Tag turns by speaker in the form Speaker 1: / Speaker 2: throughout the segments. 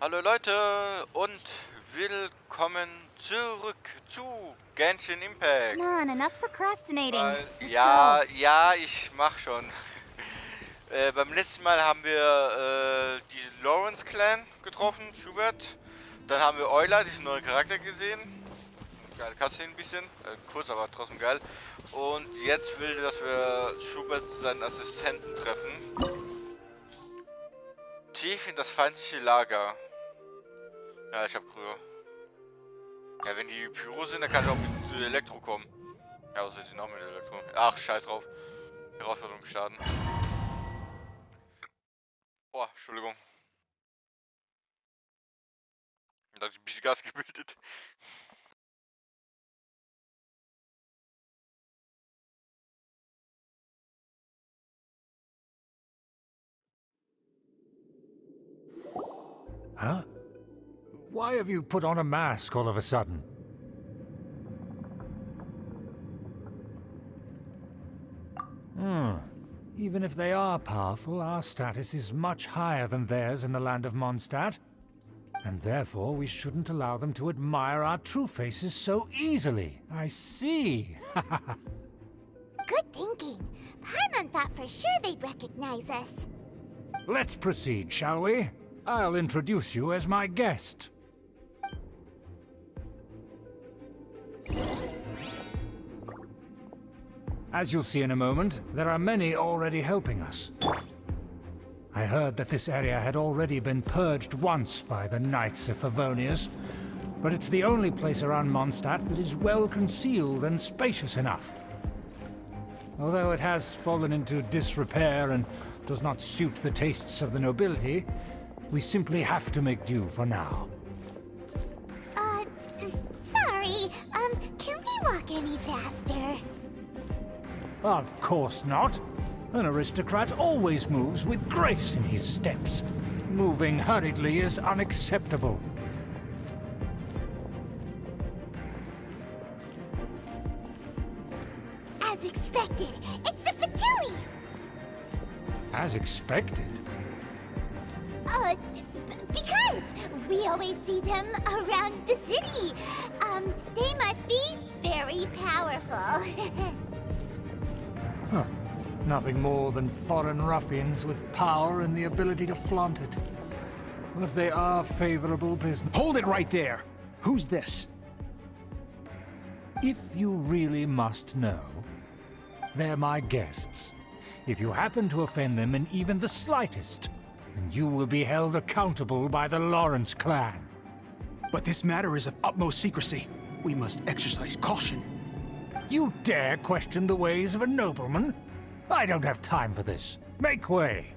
Speaker 1: Hallo Leute und willkommen zurück zu Genshin Impact.
Speaker 2: Come on, enough procrastinating.
Speaker 1: Ja, ich mach schon. Beim letzten Mal haben wir die Lawrence Clan getroffen, Schubert. Dann haben wir Euler, diesen neuen Charakter gesehen. Geil, Cutscene ein bisschen, kurz, aber trotzdem geil. Und jetzt will, dass wir Schubert, seinen Assistenten, treffen. Tief in das feindliche Lager. Ja, ich hab Krühe. Ja, wenn die Pyro sind, dann kann ich auch mit Elektro kommen. Ja, was soll ich noch mit Elektro? Ach, scheiß drauf. Herausforderung gestartet. Boah, Entschuldigung. Da hat ein bisschen Gas gebildet.
Speaker 3: Huh? Why have you put on a mask all of a sudden? Even if they are powerful, our status is much higher than theirs in the land of Mondstadt. And therefore we shouldn't allow them to admire our true faces so easily. I see.
Speaker 2: Good thinking. Paimon thought for sure they'd recognize us.
Speaker 3: Let's proceed, shall we? I'll introduce you as my guest. As you'll see in a moment, there are many already helping us. I heard that this area had already been purged once by the Knights of Favonius, but it's the only place around Mondstadt that is well concealed and spacious enough. Although it has fallen into disrepair and does not suit the tastes of the nobility, we simply have to make do for now.
Speaker 2: Sorry. Can we walk any faster?
Speaker 3: Of course not. An aristocrat always moves with grace in his steps. Moving hurriedly is unacceptable.
Speaker 2: As expected, it's the Fatui!
Speaker 3: As expected.
Speaker 2: Because we always see them around the city. They must be very powerful.
Speaker 3: Huh. Nothing more than foreign ruffians with power and the ability to flaunt it. But they are favorable business.
Speaker 4: Hold it right there! Who's this?
Speaker 3: If you really must know, they're my guests. If you happen to offend them in even the slightest, then you will be held accountable by the Lawrence clan.
Speaker 4: But this matter is of utmost secrecy. We must exercise caution.
Speaker 3: You dare question the ways of a nobleman? I don't have time for this. Make way.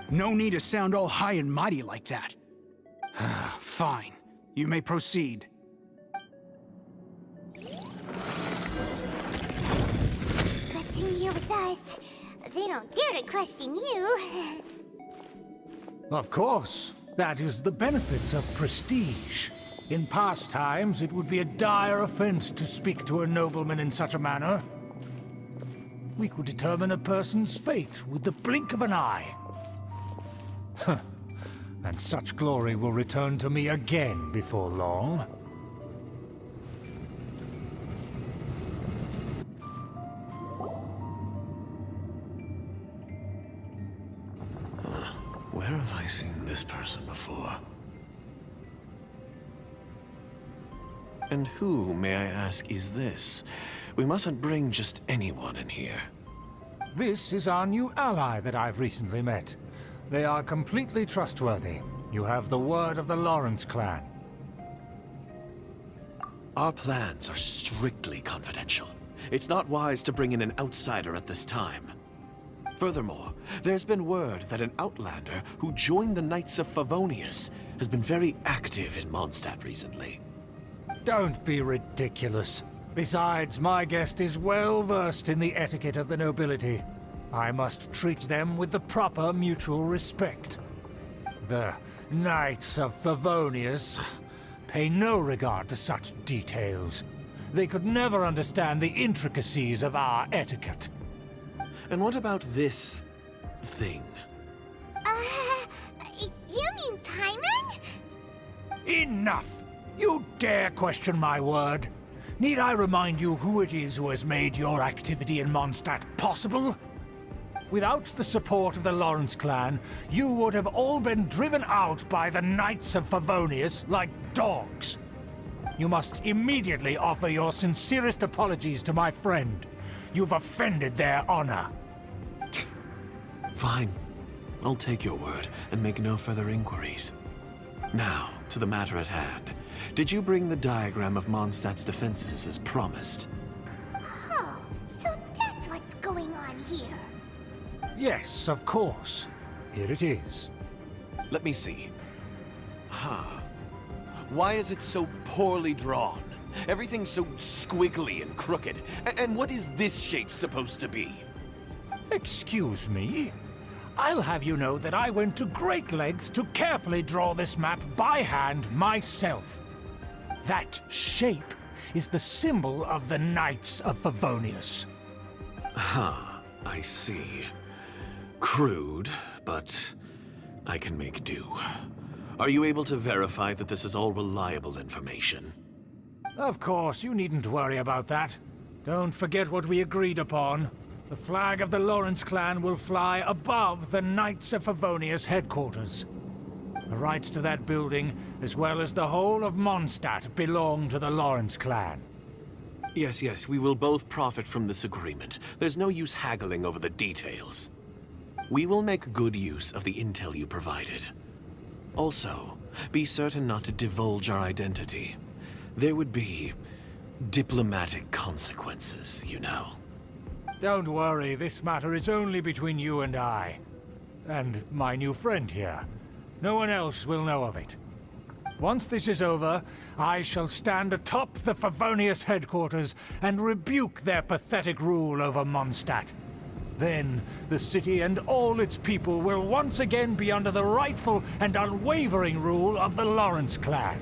Speaker 4: No need to sound all high and mighty like that. Fine. You may proceed.
Speaker 2: Good thing you're with us. They don't dare to question you.
Speaker 3: Of course. That is the benefit of prestige. In past times, it would be a dire offense to speak to a nobleman in such a manner. We could determine a person's fate with the blink of an eye. Huh. And such glory will return to me again before long.
Speaker 5: Where have I seen this person before? And who, may I ask, is this? We mustn't bring just anyone in here.
Speaker 3: This is our new ally that I've recently met. They are completely trustworthy. You have the word of the Lawrence clan.
Speaker 5: Our plans are strictly confidential. It's not wise to bring in an outsider at this time. Furthermore, there's been word that an outlander who joined the Knights of Favonius has been very active in Mondstadt recently.
Speaker 3: Don't be ridiculous. Besides, my guest is well versed in the etiquette of the nobility. I must treat them with the proper mutual respect. The Knights of Favonius pay no regard to such details. They could never understand the intricacies of our etiquette.
Speaker 5: And what about this thing?
Speaker 2: You mean Paimon?
Speaker 3: Enough! You dare question my word? Need I remind you who it is who has made your activity in Mondstadt possible? Without the support of the Lawrence clan, you would have all been driven out by the Knights of Favonius like dogs. You must immediately offer your sincerest apologies to my friend. You've offended their honor.
Speaker 5: Fine. I'll take your word and make no further inquiries. Now, to the matter at hand. Did you bring the diagram of Mondstadt's defenses as promised?
Speaker 2: Oh, so that's what's going on here.
Speaker 3: Yes, of course. Here it is.
Speaker 5: Let me see. Why is it so poorly drawn? Everything's so squiggly and crooked. And what is this shape supposed to be?
Speaker 3: Excuse me? I'll have you know that I went to great lengths to carefully draw this map by hand myself. That shape is the symbol of the Knights of Favonius.
Speaker 5: I see. Crude, but I can make do. Are you able to verify that this is all reliable information?
Speaker 3: Of course, you needn't worry about that. Don't forget what we agreed upon. The flag of the Lawrence clan will fly above the Knights of Favonius headquarters. The rights to that building, as well as the whole of Mondstadt, belong to the Lawrence clan.
Speaker 5: Yes, we will both profit from this agreement. There's no use haggling over the details. We will make good use of the intel you provided. Also, be certain not to divulge our identity. There would be diplomatic consequences, you know.
Speaker 3: Don't worry, this matter is only between you and I. And my new friend here. No one else will know of it. Once this is over, I shall stand atop the Favonius headquarters and rebuke their pathetic rule over Mondstadt. Then, the city and all its people will once again be under the rightful and unwavering rule of the Lawrence clan.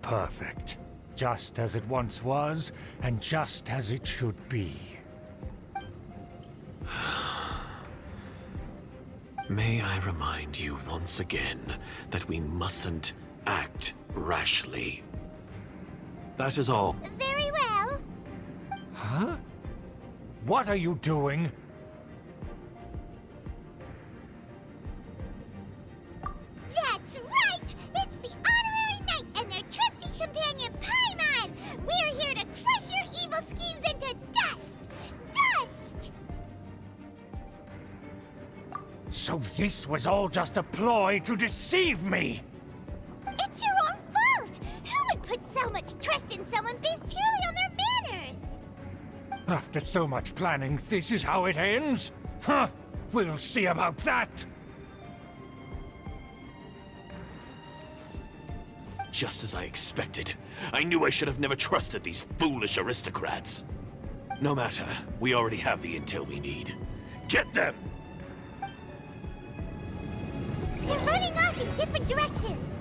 Speaker 3: Perfect. Just as it once was, and just as it should be.
Speaker 5: May I remind you once again that we mustn't act rashly. That is all.
Speaker 2: Very well.
Speaker 3: Huh? What are you doing?
Speaker 2: That's right! It's the honorary knight and their trusty companion Paimon! We're here to crush your evil schemes into dust! Dust!
Speaker 3: So this was all just a ploy to deceive me!
Speaker 2: It's your own fault! Who would put so much trust in someone based purely on their manners?
Speaker 3: After so much planning, this is how it ends? Huh? We'll see about that!
Speaker 5: Just as I expected. I knew I should have never trusted these foolish aristocrats. No matter, we already have the intel we need. Get them!
Speaker 2: They're running off in different directions.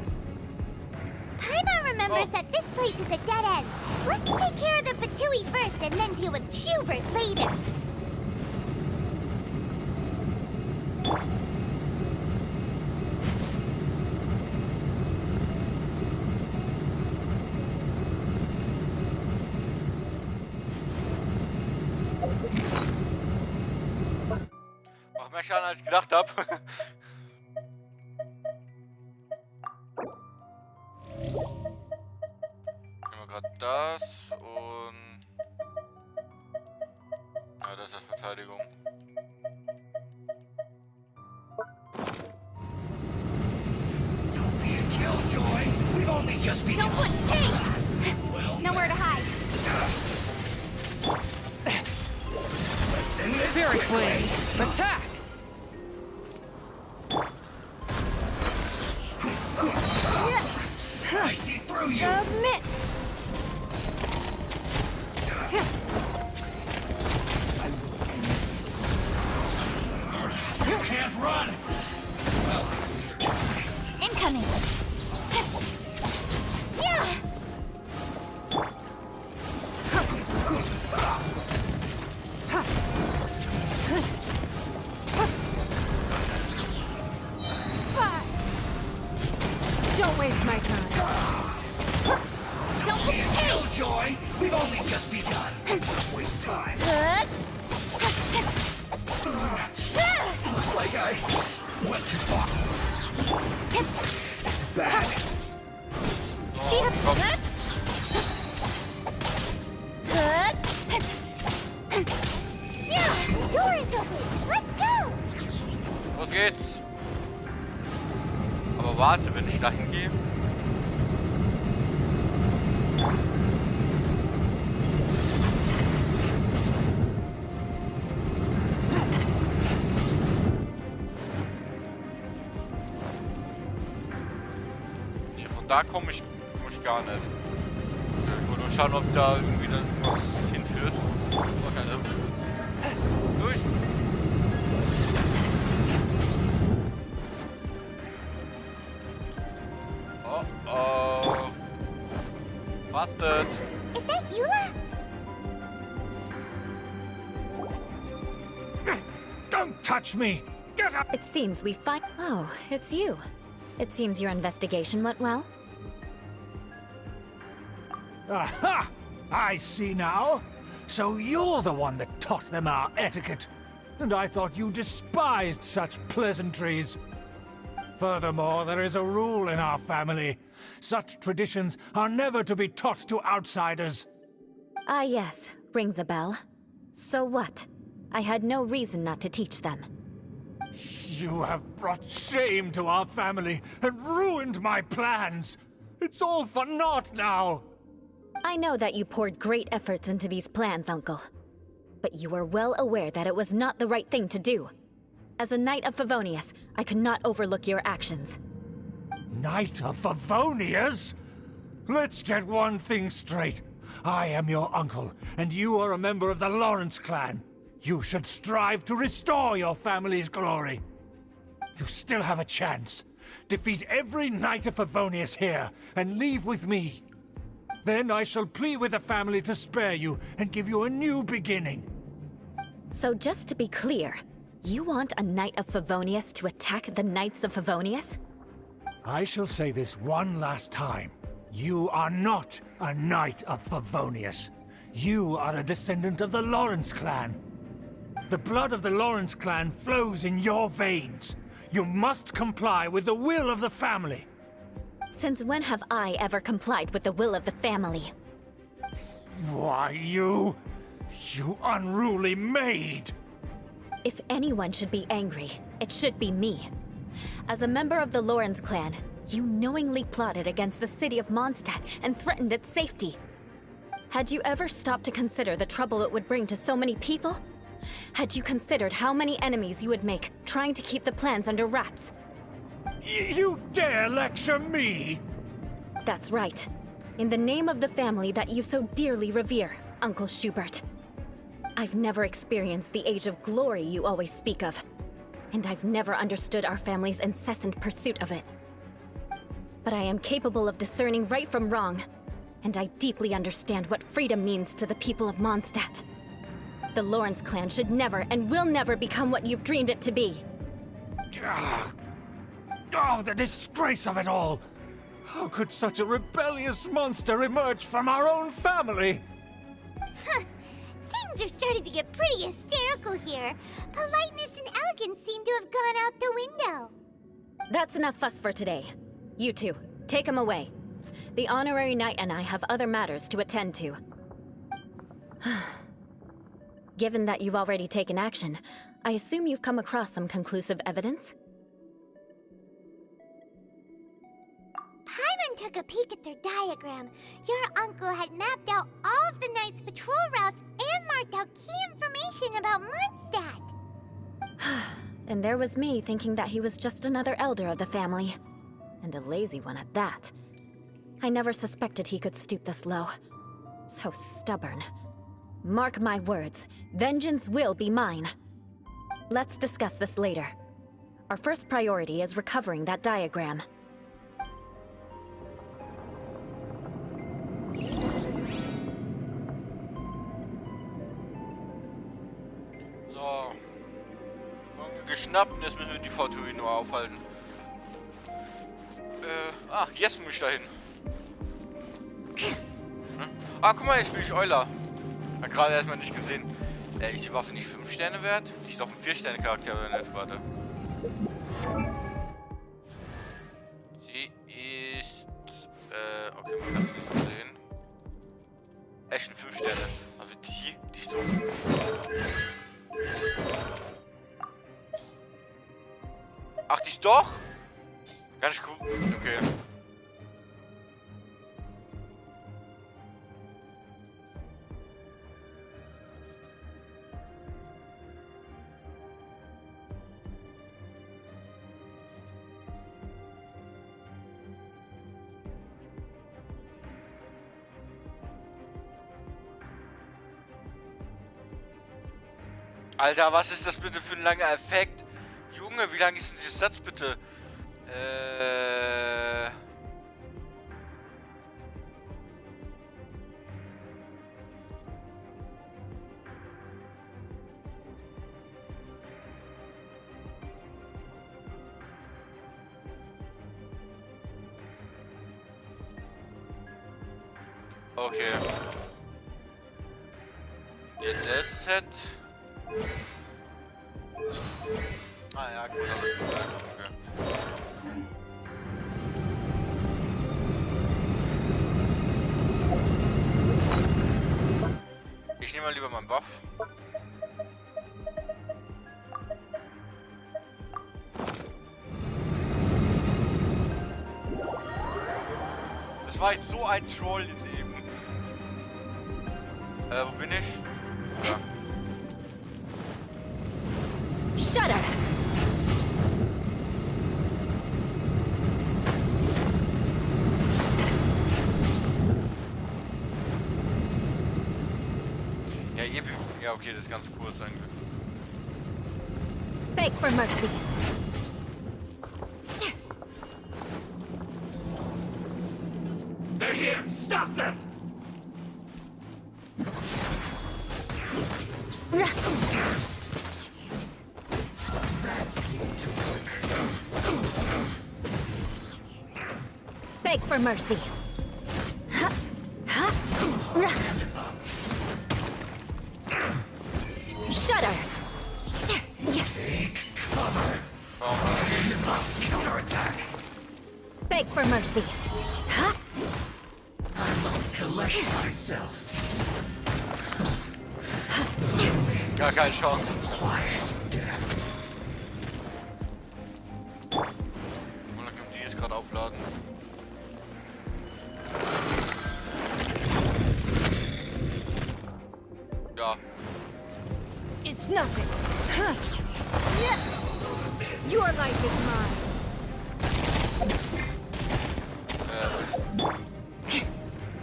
Speaker 2: Paimon remembers that this place is a dead end. Let's take care of the Fatui first and then deal with Schubert later.
Speaker 1: Macht mehr Schaden als ich gedacht habe. Nehmen wir gerade das und... Ja, das ist Verteidigung.
Speaker 3: Don't be a killjoy! We've only just begun!
Speaker 2: No one, hey! Nowhere to hide.
Speaker 3: Let's end this
Speaker 6: Very
Speaker 3: quickly.
Speaker 6: plain. Attack!
Speaker 3: I see through you!
Speaker 2: Submit!
Speaker 3: You can't run!
Speaker 2: Incoming! Yeah! Fire!
Speaker 4: went too far. This is bad.
Speaker 2: Speed up.
Speaker 1: komm.
Speaker 2: Good. Yeah, the door is open. Let's go.
Speaker 1: Los geht's. Aber warte, wenn ich dahin gehe. Nee, von da komme ich gar nicht. Ich wollte nur schauen, ob da irgendwie dann was hinführt. Okay, durch. Oh. Busted.
Speaker 2: Is that Eula?
Speaker 3: Don't touch me! Get up!
Speaker 6: It seems we find. Oh, it's you. It seems your investigation went well.
Speaker 3: Aha! I see now. So you're the one that taught them our etiquette. And I thought you despised such pleasantries. Furthermore, there is a rule in our family. Such traditions are never to be taught to outsiders.
Speaker 6: Ah, yes. Rings a bell. So what? I had no reason not to teach them.
Speaker 3: You have brought shame to our family and ruined my plans. It's all for naught now.
Speaker 6: I know that you poured great efforts into these plans, Uncle. But you were well aware that it was not the right thing to do. As a Knight of Favonius, I could not overlook your actions.
Speaker 3: Knight of Favonius? Let's get one thing straight. I am your uncle, and you are a member of the Lawrence clan. You should strive to restore your family's glory. You still have a chance. Defeat every Knight of Favonius here, and leave with me. Then I shall plead with the family to spare you and give you a new beginning.
Speaker 6: So just to be clear, you want a Knight of Favonius to attack the Knights of Favonius?
Speaker 3: I shall say this one last time. You are not a Knight of Favonius. You are a descendant of the Lawrence clan. The blood of the Lawrence clan flows in your veins. You must comply with the will of the family.
Speaker 6: Since when have I ever complied with the will of the family?
Speaker 3: Why, you unruly maid!
Speaker 6: If anyone should be angry, it should be me. As a member of the Lawrence clan, you knowingly plotted against the city of Mondstadt and threatened its safety. Had you ever stopped to consider the trouble it would bring to so many people? Had you considered how many enemies you would make trying to keep the plans under wraps?
Speaker 3: You dare lecture me?
Speaker 6: That's right. In the name of the family that you so dearly revere, Uncle Schubert. I've never experienced the age of glory you always speak of, and I've never understood our family's incessant pursuit of it. But I am capable of discerning right from wrong, and I deeply understand what freedom means to the people of Mondstadt. The Lawrence clan should never and will never become what you've dreamed it to be.
Speaker 3: Oh, the disgrace of it all! How could such a rebellious monster emerge from our own family?
Speaker 2: Things are starting to get pretty hysterical here. Politeness and elegance seem to have gone out the window.
Speaker 6: That's enough fuss for today. You two, take him away. The honorary knight and I have other matters to attend to. Given that you've already taken action, I assume you've come across some conclusive evidence?
Speaker 2: Paimon took a peek at their diagram. Your uncle had mapped out all of the Knight's patrol routes and marked out key information about Mondstadt.
Speaker 6: And there was me thinking that he was just another elder of the family. And a lazy one at that. I never suspected he could stoop this low. So stubborn. Mark my words, vengeance will be mine. Let's discuss this later. Our first priority is recovering that diagram.
Speaker 1: So. Geschnappt und jetzt müssen wir die V2 nur aufhalten. Jetzt muss ich dahin. Hm? Ah, guck mal, jetzt bin ich Euler. Hat gerade erstmal nicht gesehen. Ist die Waffe nicht 5 Sterne wert? Die ist doch ein 4-Sterne-Charakter, oder nicht? Warte. Sie ist... okay, man kann es nicht sehen. Echt 5 Sterne. Aber die ist so... Ach, die ist doch? Gar nicht cool. Okay. Alter, was ist das bitte für ein langer Effekt? Junge, wie lang ist denn dieser Satz bitte? Okay. Jetzt das Set. Ah ja, gut, okay. Ich nehme mal lieber meinen Buff. Das war jetzt so ein Troll jetzt eben. Wo bin ich? Ja.
Speaker 6: Shudder!
Speaker 1: Ja, ja, okay, das ist ganz kurz eigentlich.
Speaker 6: Beg for mercy.
Speaker 5: They're here! Stop them!
Speaker 6: Beg for mercy. Shudder.
Speaker 5: Take cover. You must counterattack.
Speaker 6: Beg for mercy.
Speaker 5: I must collect myself.
Speaker 1: Gar keine Chance.
Speaker 5: Quiet death.
Speaker 1: Und dann kommt die jetzt gerade aufladen. Ja.
Speaker 6: It's nothing. Your life is mine.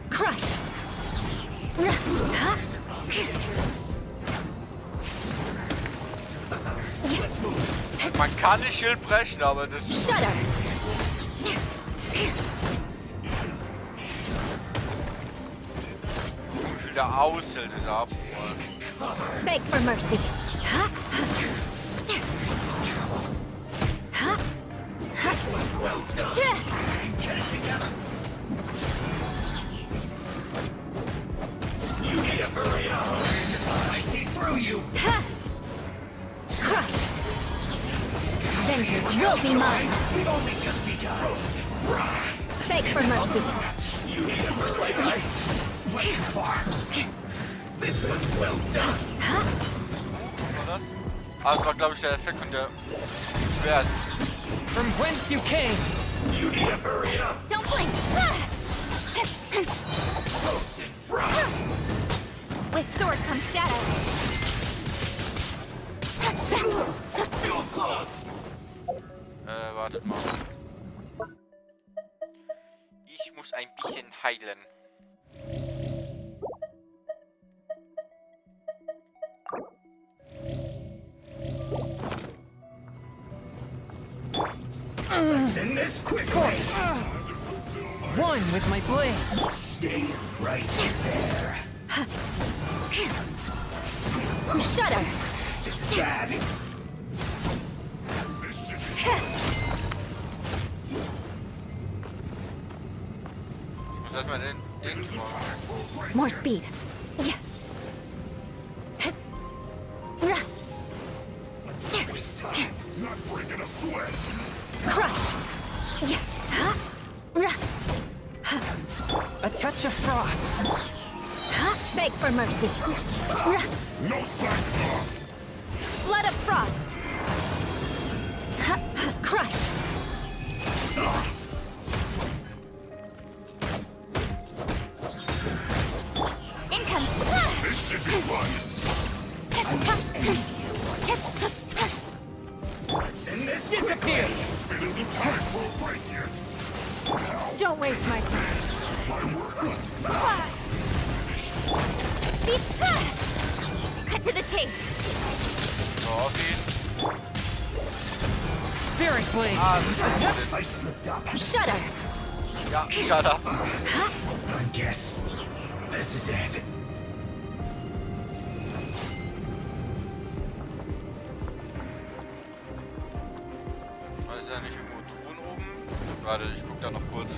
Speaker 6: Crush.
Speaker 1: Man kann nicht Schild brechen, aber das ist...
Speaker 6: Shudder.
Speaker 1: Wie viel der aushält, ist ab.
Speaker 6: Beg for mercy.
Speaker 5: Get it together. You need to hurry up. I see through you.
Speaker 6: Crush. Vengeance will be mine.
Speaker 5: We've only just begun.
Speaker 6: Beg for mercy.
Speaker 5: You need a first light. Went too far. This was well done.
Speaker 1: Oder? Ah, das war glaube ich der Effekt von der Schwert.
Speaker 7: From whence you came.
Speaker 5: You need to hurry up.
Speaker 2: Don't blink!
Speaker 5: Post in front.
Speaker 2: With sword comes shadow.
Speaker 5: Feels clogged.
Speaker 1: Wartet mal. Ich muss ein bisschen heilen.
Speaker 5: Send this quickly.
Speaker 7: One with my blade.
Speaker 5: Stay right there.
Speaker 6: Shudder.
Speaker 5: This is bad.
Speaker 1: Ich muss erstmal den Dings machen.
Speaker 6: More speed. Yeah.
Speaker 5: Waste time. Not
Speaker 6: Crush! Yeah. Huh?
Speaker 7: A touch of frost.
Speaker 6: Huh? Beg for mercy.
Speaker 8: No slack!
Speaker 6: Flood of frost. Huh? Crush!
Speaker 2: Income!
Speaker 8: This should be fun! What's in this?
Speaker 7: Disappear!
Speaker 8: It isn't time for a break yet.
Speaker 6: Don't waste my time.
Speaker 8: My work.
Speaker 2: Speed! Cut to the chase!
Speaker 1: So, auf ihn.
Speaker 7: Spirit blade!
Speaker 8: I slipped up.
Speaker 6: Shudder!
Speaker 1: Ja, shut up.
Speaker 8: I guess this is it.
Speaker 1: Ist da nicht irgendwo Truhen oben? Warte, ich guck da noch kurz.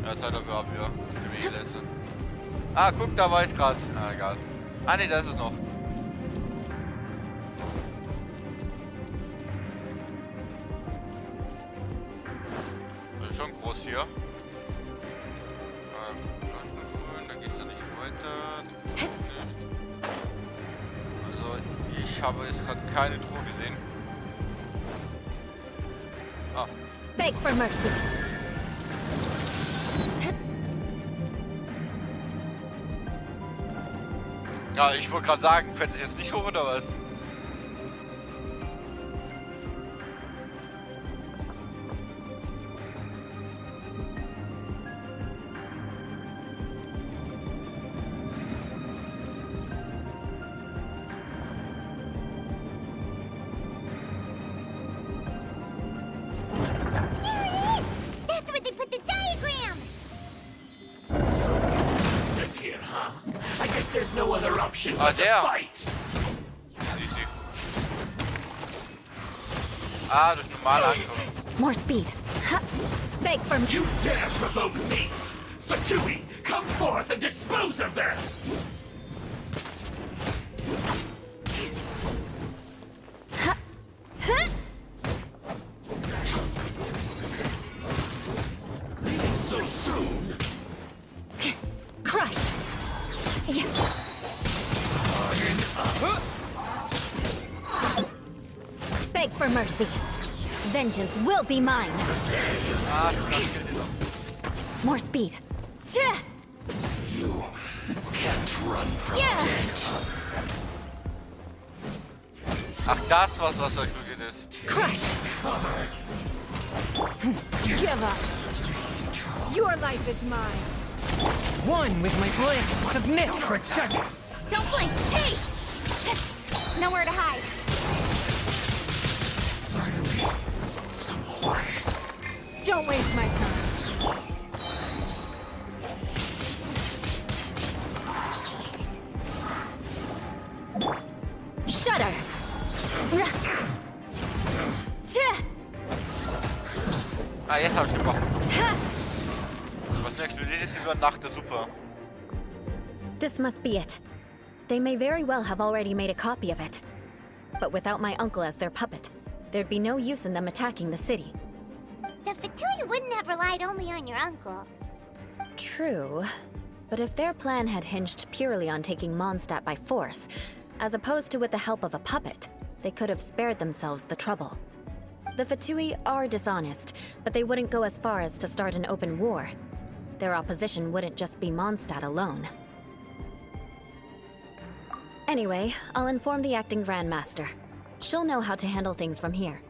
Speaker 1: Ja, Zeit dafür haben wir. Die letzte. Ah, guck, da war ich gerade. Ah, egal. Ah, ne, da ist es noch. Das ist schon groß hier. Grün, da geht's ja nicht weiter. Also, ich habe jetzt gerade keine Truhe gesehen. Ah.
Speaker 6: Beg for mercy.
Speaker 1: Ja, ich wollte gerade sagen, fällt es jetzt nicht hoch oder was?
Speaker 2: There it is! That's where they put the diagram!
Speaker 8: This here, huh? I guess there's no other option
Speaker 1: Ah,
Speaker 8: but to
Speaker 1: der.
Speaker 8: fight.
Speaker 1: Easy. Ah, durch normale Ankommen.
Speaker 6: More speed. Huh? Beg for
Speaker 8: You dare provoke me! Fatui, come forth and dispose of them! Leaving so soon?
Speaker 6: crush. Yeah. Beg for mercy. Vengeance will be mine. More speed. Tch!
Speaker 8: You can't run from
Speaker 6: Yeah.
Speaker 8: it.
Speaker 1: Ach, das was durchgegangen ist.
Speaker 6: Crush. Give up. Your life is mine.
Speaker 7: One with my blade. Submit for judgment.
Speaker 2: Don't blink! Hey! Nowhere to hide.
Speaker 8: Some quiet.
Speaker 6: Don't waste my time. Shudder.
Speaker 1: Ah, jetzt hab ich gebrochen.
Speaker 6: Ha!
Speaker 1: Was denn explodiert jetzt über Nacht, ist super.
Speaker 6: This must be it. They may very well have already made a copy of it. But without my uncle as their puppet, there'd be no use in them attacking the city.
Speaker 2: The Fatui wouldn't have relied only on your uncle.
Speaker 6: True. But if their plan had hinged purely on taking Mondstadt by force, as opposed to with the help of a puppet, they could have spared themselves the trouble. The Fatui are dishonest, but they wouldn't go as far as to start an open war. Their opposition wouldn't just be Mondstadt alone. Anyway, I'll inform the acting Grandmaster. She'll know how to handle things from here.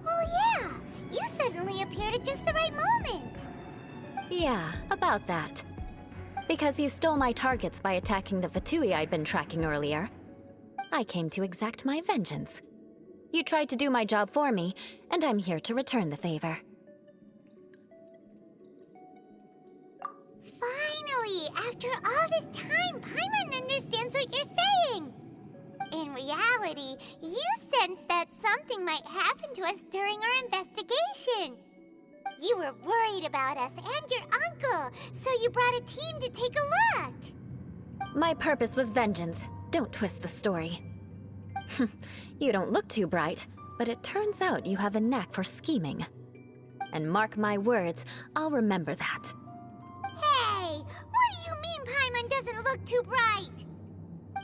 Speaker 2: Oh yeah! You suddenly appeared at just the right moment!
Speaker 6: Yeah, about that. Because you stole my targets by attacking the Fatui I'd been tracking earlier, I came to exact my vengeance. You tried to do my job for me, and I'm here to return the favor.
Speaker 2: Finally! After all this time, Paimon understands what you're saying! In reality, you sensed that something might happen to us during our investigation. You were worried about us and your uncle, so you brought a team to take a look.
Speaker 6: My purpose was vengeance. Don't twist the story. You don't look too bright, but it turns out you have a knack for scheming. And mark my words, I'll remember that.
Speaker 2: Hey, what do you mean Paimon doesn't look too bright?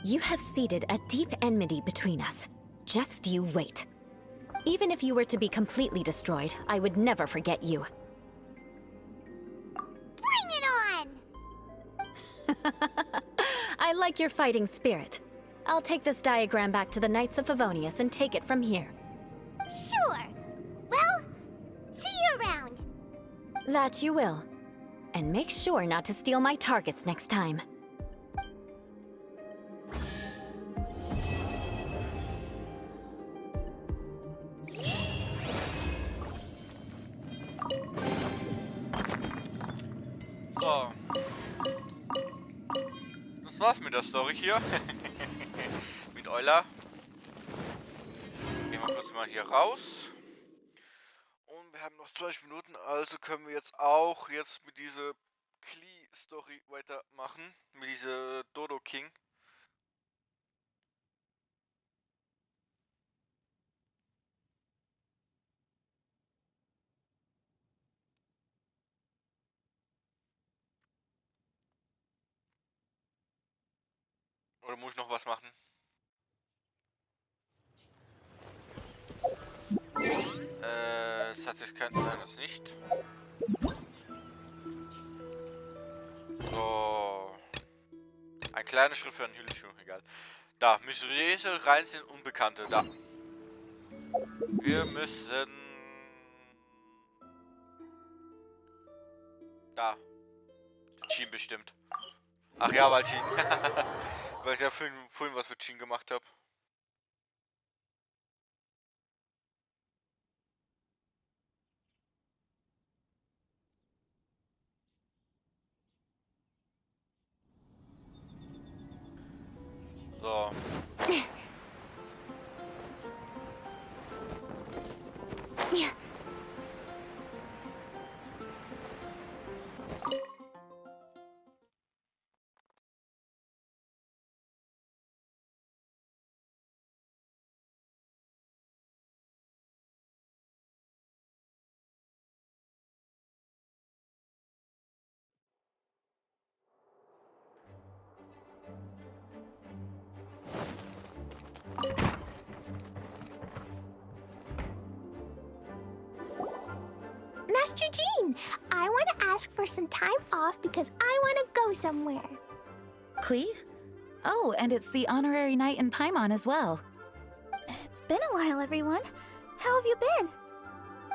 Speaker 6: You have seeded a deep enmity between us. Just you wait. Even if you were to be completely destroyed, I would never forget you.
Speaker 2: Bring it on!
Speaker 6: I like your fighting spirit. I'll take this diagram back to the Knights of Favonius and take it from here.
Speaker 2: Sure. Well, see you around.
Speaker 6: That you will. And make sure not to steal my targets next time.
Speaker 1: So. Das war's mit der Story hier. Mit Euler. Gehen wir kurz mal hier raus. Und wir haben noch 20 Minuten, also können wir jetzt auch mit dieser Klee-Story weitermachen. Mit dieser Dodo King. Oder muss ich noch was machen? Das hat sich kein... Nein, das nicht. So. Ein kleiner Schritt für einen Hüllschuh, egal. Da, mysteriöse Reisen Unbekannte, da. Wir müssen... Da. Chin bestimmt. Ach ja, weil Chin... weil ich ja vorhin was für Chin gemacht habe. So.
Speaker 2: Ja. Master Jean, I want to ask for some time off because I want to go somewhere.
Speaker 9: Klee? Oh, and it's the honorary knight in Paimon as well.
Speaker 2: It's been a while, everyone. How have you been?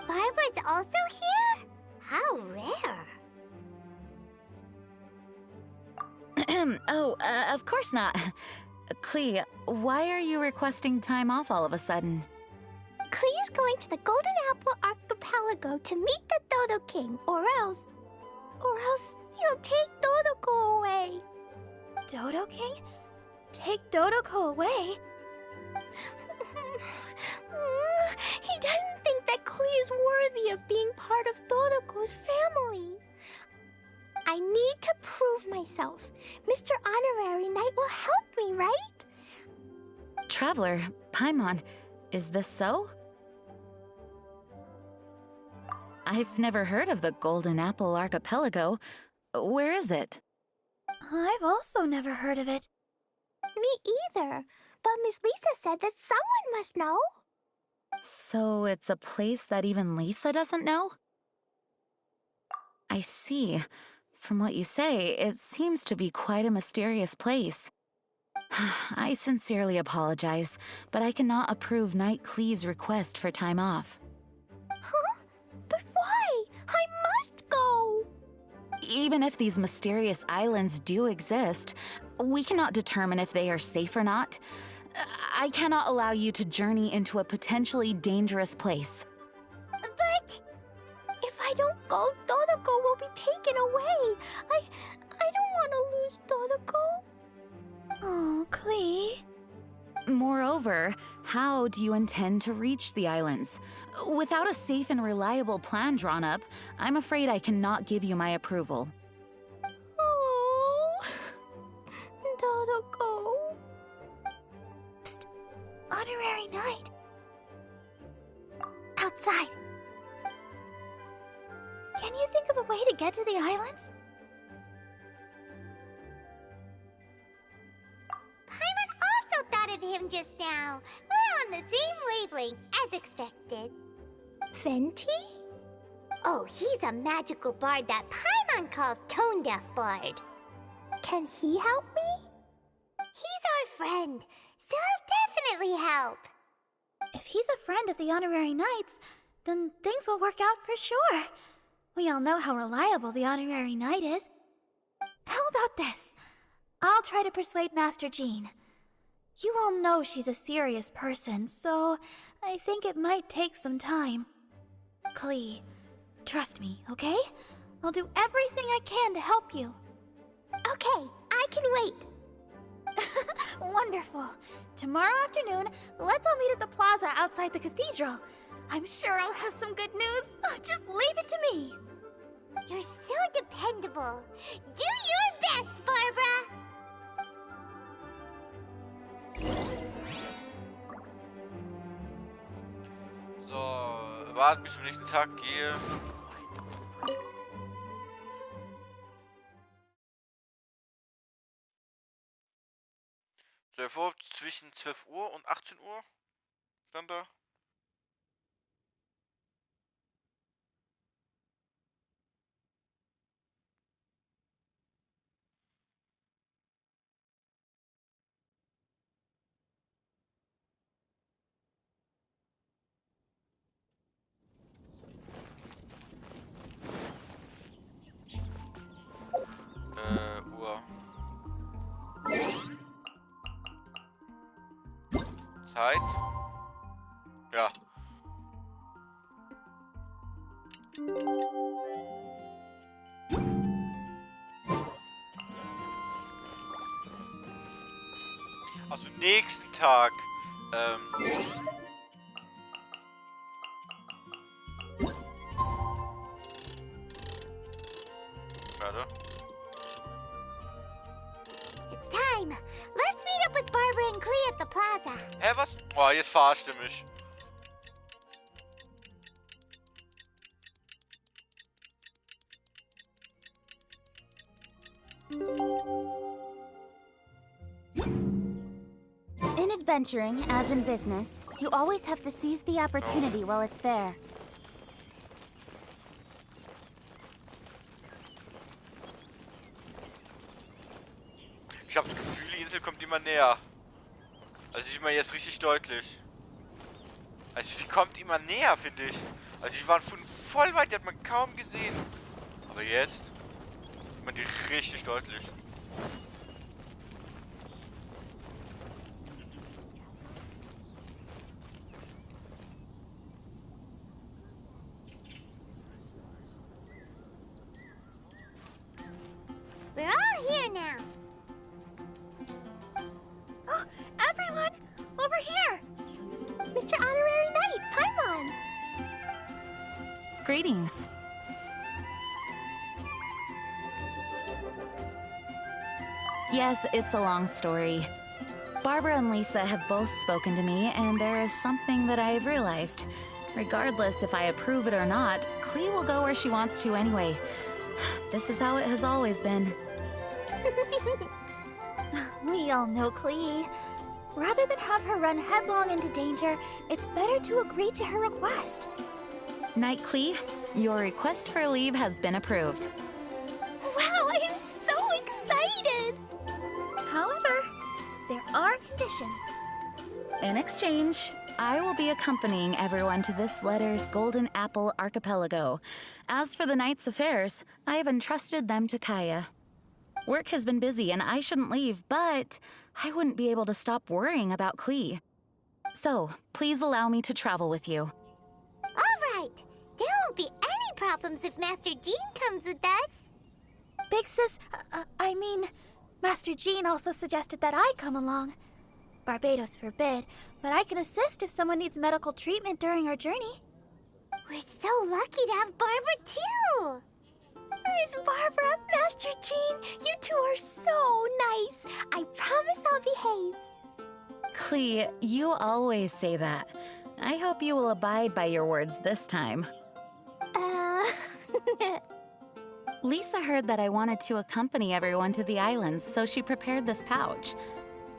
Speaker 2: Barbara's also here? How rare.
Speaker 9: Of course not. Klee, why are you requesting time off all of a sudden?
Speaker 2: Klee's going to the Golden Apple Archipelago to meet the Dodo King, or else he'll take Dodoko away. Dodo King? Take Dodoko away? He doesn't think that Klee is worthy of being part of Dodoko's family. I need to prove myself. Mr. Honorary Knight will help me, right?
Speaker 9: Traveler, Paimon, is this so? I've never heard of the Golden Apple Archipelago. Where is it?
Speaker 2: I've also never heard of it. Me either. But Miss Lisa said that someone must know.
Speaker 9: So it's a place that even Lisa doesn't know? I see. From what you say, it seems to be quite a mysterious place. I sincerely apologize, but I cannot approve Knight Klee's request for time off.
Speaker 2: Huh? But why? I must go!
Speaker 9: Even if these mysterious islands do exist, we cannot determine if they are safe or not. I cannot allow you to journey into a potentially dangerous place.
Speaker 2: But if I don't go, Dodoko will be taken away. I don't want to lose Dodoko. Oh, Klee.
Speaker 9: Moreover, how do you intend to reach the islands? Without a safe and reliable plan drawn up, I'm afraid I cannot give you my approval.
Speaker 2: Oh, Dodoko. Psst. honorary knight. Outside. Can you think of a way to get to the islands? Paimon also thought of him just now. We're on the same wavelength, as expected. Fenty? Oh, he's a magical bard that Paimon calls Tone Deaf Bard. Can he help me? He's our friend, so he'll definitely help. If he's a friend of the Honorary Knights, then things will work out for sure. We all know how reliable the Honorary Knight is. How about this? I'll try to persuade Master Jean. You all know she's a serious person, so I think it might take some time. Klee, trust me, okay? I'll do everything I can to help you. Okay, I can wait. Wonderful. Tomorrow afternoon, let's all meet at the plaza outside the cathedral. I'm sure I'll have some good news. Oh, just leave it to me. You're so dependable. Do your best, Barbara.
Speaker 1: So, warten bis zum nächsten Tag gehe. Zwischen 12 Uhr und 18 Uhr stand da. Uhr. Zeit. Ja. Also nächsten Tag. Warte.
Speaker 2: It's time. Let's meet up with Barbara and Klee at the plaza.
Speaker 1: Hä, was? Oh, jetzt verarscht ihr mich.
Speaker 2: In adventuring, as in business, you always have to seize the opportunity while it's there.
Speaker 1: Ich habe das Gefühl, die Insel kommt immer näher. Also sieht man jetzt richtig deutlich. Also die kommt immer näher, finde ich. Also die waren von voll weit, die hat man kaum gesehen. Aber jetzt sieht man die richtig deutlich.
Speaker 2: We're all here now. Oh, everyone! Over here! Mr. Honorary Knight, Paimon!
Speaker 9: Greetings. Yes, it's a long story. Barbara and Lisa have both spoken to me, and there is something that I have realized. Regardless if I approve it or not, Klee will go where she wants to anyway. This is how it has always been.
Speaker 2: We all know Klee. Rather than have her run headlong into danger, it's better to agree to her request.
Speaker 9: Knight Klee, your request for leave has been approved.
Speaker 2: Wow, I am so excited! However, there are conditions.
Speaker 9: In exchange, I will be accompanying everyone to this letter's Golden Apple Archipelago. As for the Knight's affairs, I have entrusted them to Kaya. Work has been busy and I shouldn't leave, but I wouldn't be able to stop worrying about Klee. So, please allow me to travel with you.
Speaker 2: All right. There won't be any problems if Master Jean comes with us. Big Sis, I mean, Master Jean also suggested that I come along. Barbados forbid, but I can assist if someone needs medical treatment during our journey. We're so lucky to have Barbara, too! Miss Barbara, Master Jean, you two are so nice. I promise I'll behave.
Speaker 9: Klee, you always say that. I hope you will abide by your words this time. Lisa heard that I wanted to accompany everyone to the islands, so she prepared this pouch.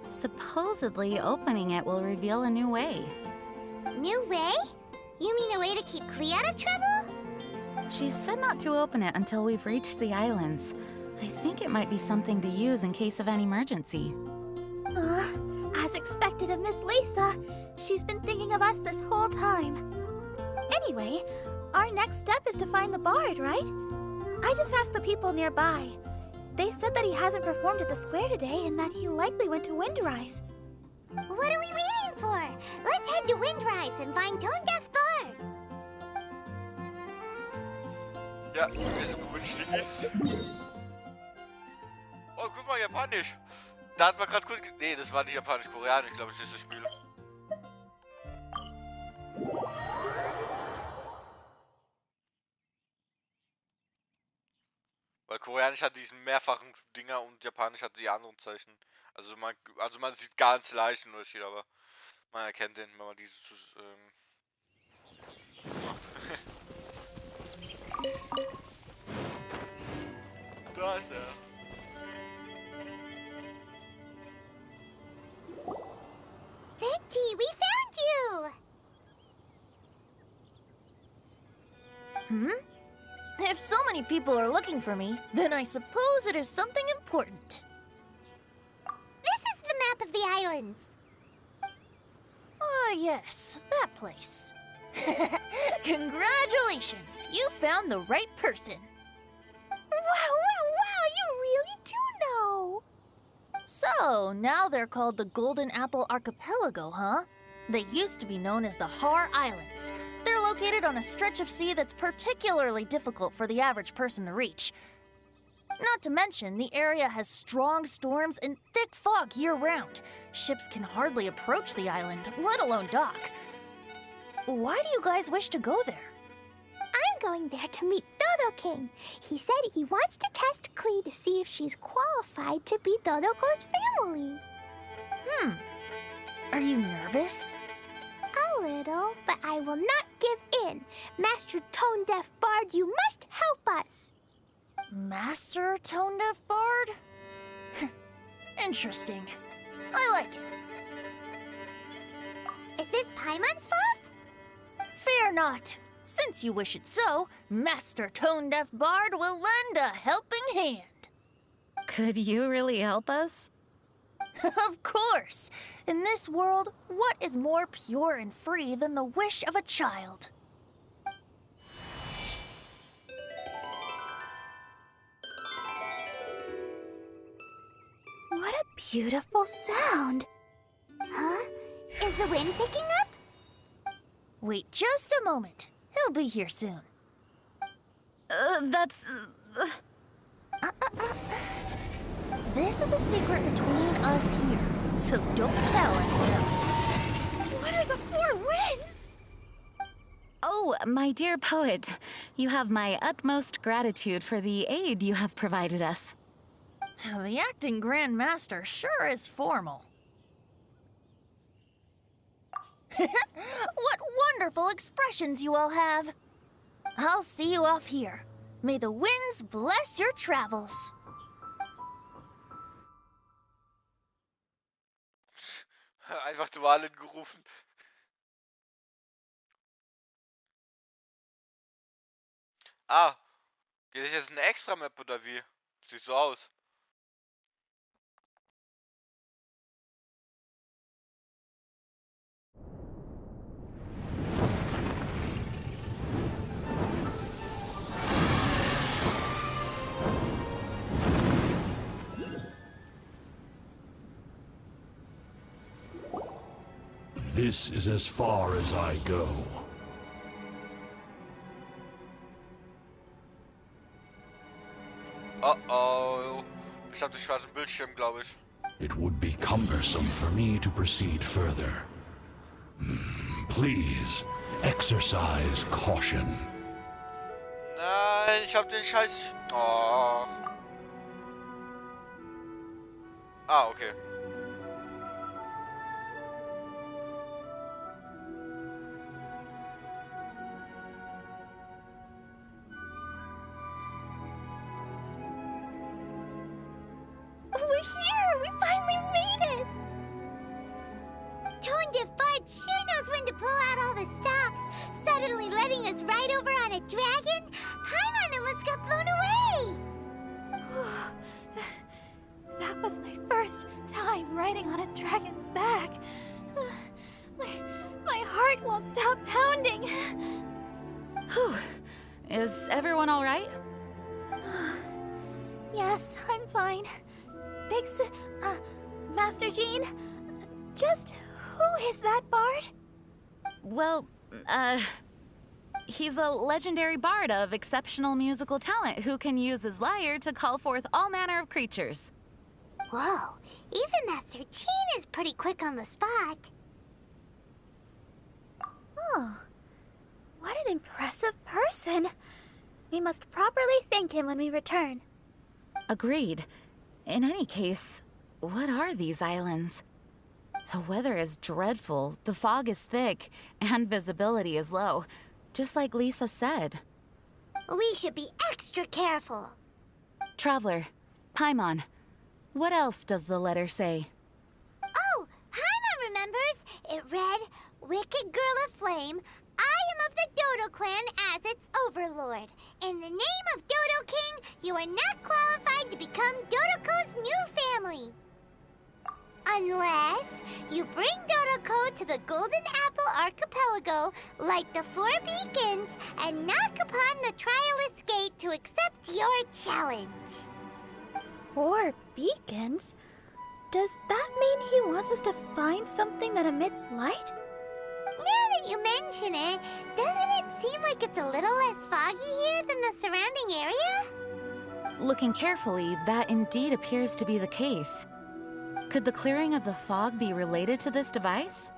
Speaker 9: Supposedly, opening it will reveal a new way.
Speaker 2: New way? You mean a way to keep Klee out of trouble?
Speaker 9: She said not to open it until we've reached the islands. I think it might be something to use in case of an emergency.
Speaker 10: As expected of Miss Lisa, she's been thinking of us this whole time. Anyway, our next step is to find the bard, right? I just asked the people nearby. They said that he hasn't performed at the square today and that he likely went to Windrise.
Speaker 2: What are we waiting for? Let's head to Windrise and find Tone Deaf Bard.
Speaker 1: Ja, wenn es günstig ist. Oh, guck mal, Japanisch. Da hat man gerade kurz... Nee, das war nicht Japanisch, Koreanisch, glaube ich, ist das Spiel. Weil Koreanisch hat diesen mehrfachen Dinger und Japanisch hat die anderen Zeichen. Also man sieht ganz leicht einen Unterschied, aber man erkennt den, wenn man diese Da ist er.
Speaker 2: Venti, we found you!
Speaker 10: If so many people are looking for me, then I suppose it is something important.
Speaker 2: This is the map of the islands.
Speaker 10: Ah, yes, that place. Congratulations, you found the right person.
Speaker 2: Wow, you really do know.
Speaker 10: So, now they're called the Golden Apple Archipelago, huh? They used to be known as the Har Islands. They're located on a stretch of sea that's particularly difficult for the average person to reach. Not to mention, the area has strong storms and thick fog year-round. Ships can hardly approach the island, let alone dock. Why do you guys wish to go there?
Speaker 2: I'm going there to meet Dodo King. He said he wants to test Klee to see if she's qualified to be Dodoko's family.
Speaker 10: Are you nervous?
Speaker 2: A little, but I will not give in. Master Tone Deaf Bard, you must help us.
Speaker 10: Master Tone Deaf Bard? Interesting. I like it.
Speaker 2: Is this Paimon's fault?
Speaker 10: Fear not. Since you wish it so, Master Tone Deaf Bard will lend a helping hand.
Speaker 9: Could you really help us?
Speaker 10: Of course! In this world, what is more pure and free than the wish of a child?
Speaker 2: What a beautiful sound. Huh? Is the wind picking up?
Speaker 10: Wait just a moment. He'll be here soon. This is a secret between us here, so don't tell anyone else.
Speaker 2: What are the four winds?
Speaker 9: Oh, my dear poet, you have my utmost gratitude for the aid you have provided us.
Speaker 10: The acting Grand Master sure is formal. What wonderful expressions you all have. I'll see you off here. May the winds bless your travels.
Speaker 1: Einfach Dualen gerufen. Ah, geht das jetzt eine extra Map oder wie? Sieht so aus.
Speaker 8: This is as far as I go.
Speaker 1: Oh, ich hab den schwarzen Bildschirm, glaube ich.
Speaker 8: It would be cumbersome for me to proceed further. Please, exercise caution.
Speaker 1: Nein, ich hab den Scheiß... Oh. Ah, okay.
Speaker 2: us ride over on a dragon, Paimon almost got blown away!
Speaker 10: That was my first time riding on a dragon's back. My heart won't stop pounding.
Speaker 9: Whew. Is everyone all right?
Speaker 10: Yes, I'm fine. Master Jean, just who is that bard?
Speaker 9: Well, he's a legendary bard of exceptional musical talent who can use his lyre to call forth all manner of creatures.
Speaker 2: Whoa, even Master Jean is pretty quick on the spot.
Speaker 10: Oh, what an impressive person. We must properly thank him when we return.
Speaker 9: Agreed. In any case, what are these islands? The weather is dreadful, the fog is thick, and visibility is low, just like Lisa said.
Speaker 2: We should be extra careful.
Speaker 9: Traveler, Paimon, what else does the letter say?
Speaker 2: Oh, Paimon remembers. It read, "Wicked girl of flame, I am of the Dodo clan as its overlord. In the name of Dodo King, you are not qualified to become Dodoko's new family. Unless you bring Dodoko to the Golden Apple Archipelago, like the 4 beacons, and knock upon the Trialist Gate to accept your challenge."
Speaker 10: 4 beacons? Does that mean he wants us to find something that emits light?
Speaker 2: Now that you mention it, doesn't it seem like it's a little less foggy here than the surrounding area?
Speaker 9: Looking carefully, that indeed appears to be the case. Could the clearing of the fog be related to this device?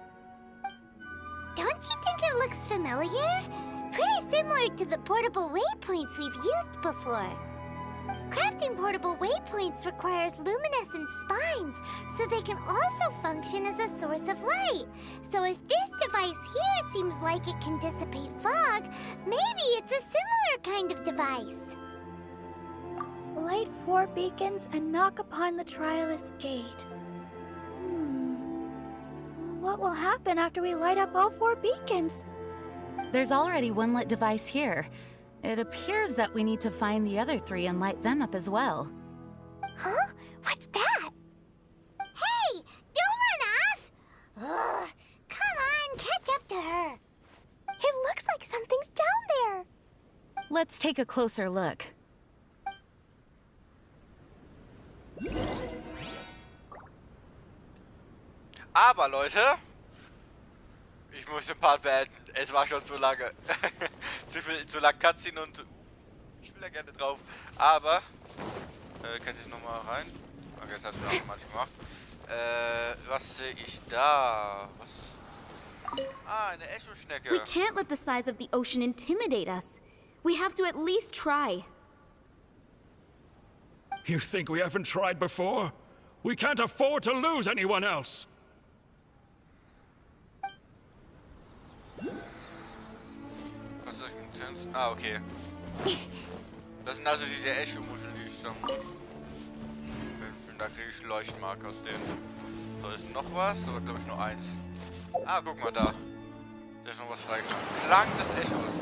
Speaker 2: Don't you think it looks familiar? Pretty similar to the portable waypoints we've used before. Crafting portable waypoints requires luminescent spines, so they can also function as a source of light. So if this device here seems like it can dissipate fog, maybe it's a similar kind of device.
Speaker 10: Light 4 beacons and knock upon the Trialist Gate. What will happen after we light up all 4 beacons?
Speaker 9: There's already one lit device here. It appears that we need to find the other 3 and light them up as well.
Speaker 2: Huh? What's that? Hey! Don't run off! Ugh, come on, catch up to her.
Speaker 10: It looks like something's down there.
Speaker 9: Let's take a closer look.
Speaker 1: Aber Leute, ich muss den Part beenden. Es war schon zu lange. zu lang Cutscene und ich will da gerne drauf. Aber, könnt ihr nochmal rein? Okay, das hast du schon automatisch gemacht. Was sehe ich da? Eine Echo-Schnecke.
Speaker 11: We can't let the size of the ocean intimidate us. We have to at least try.
Speaker 8: You think we haven't tried before? We can't afford to lose anyone else.
Speaker 1: Was soll ich mit Tins? Ah, okay. Das sind also diese Echo-Muscheln, die ich sammeln muss. Da kriege ich Leuchtmark aus denen. So, ist noch was? Aber glaube ich nur eins. Ah, guck mal da. Da ist noch was freigeschaltet. Klang des Echos.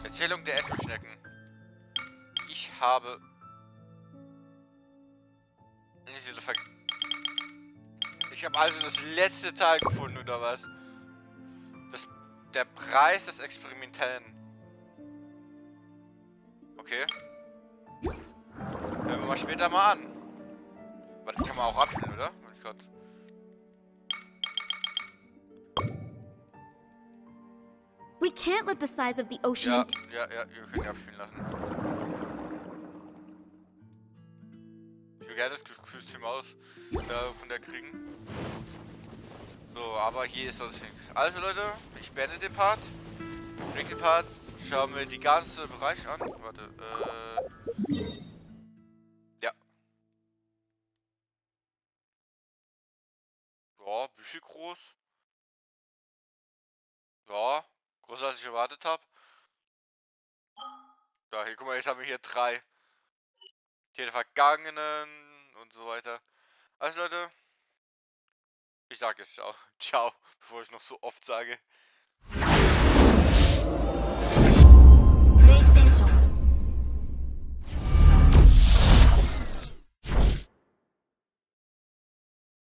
Speaker 1: Erzählung der Echo-Schnecken. Ich habe... Ich habe also das letzte Teil gefunden, oder was? Der Preis des Experimentellen. Okay. Hören wir mal später mal an. Aber das kann man auch abspielen, oder? Wenn ich grad...
Speaker 11: We can't let the size of the ocean
Speaker 1: Ja, wir können die abspielen lassen. Ich will gerne das Kostüm aus von der kriegen. So, aber hier ist das nichts. Also Leute, ich beende den Part. Im nächsten Part schauen wir die ganze Bereich an. Warte, ja. Ja, bisschen groß. Ja, größer als ich erwartet habe. Ja, hier, guck mal, jetzt haben wir hier 3. Die Vergangenen und so weiter. Also Leute, ich sage jetzt ciao. Ciao, bevor ich noch so oft sage.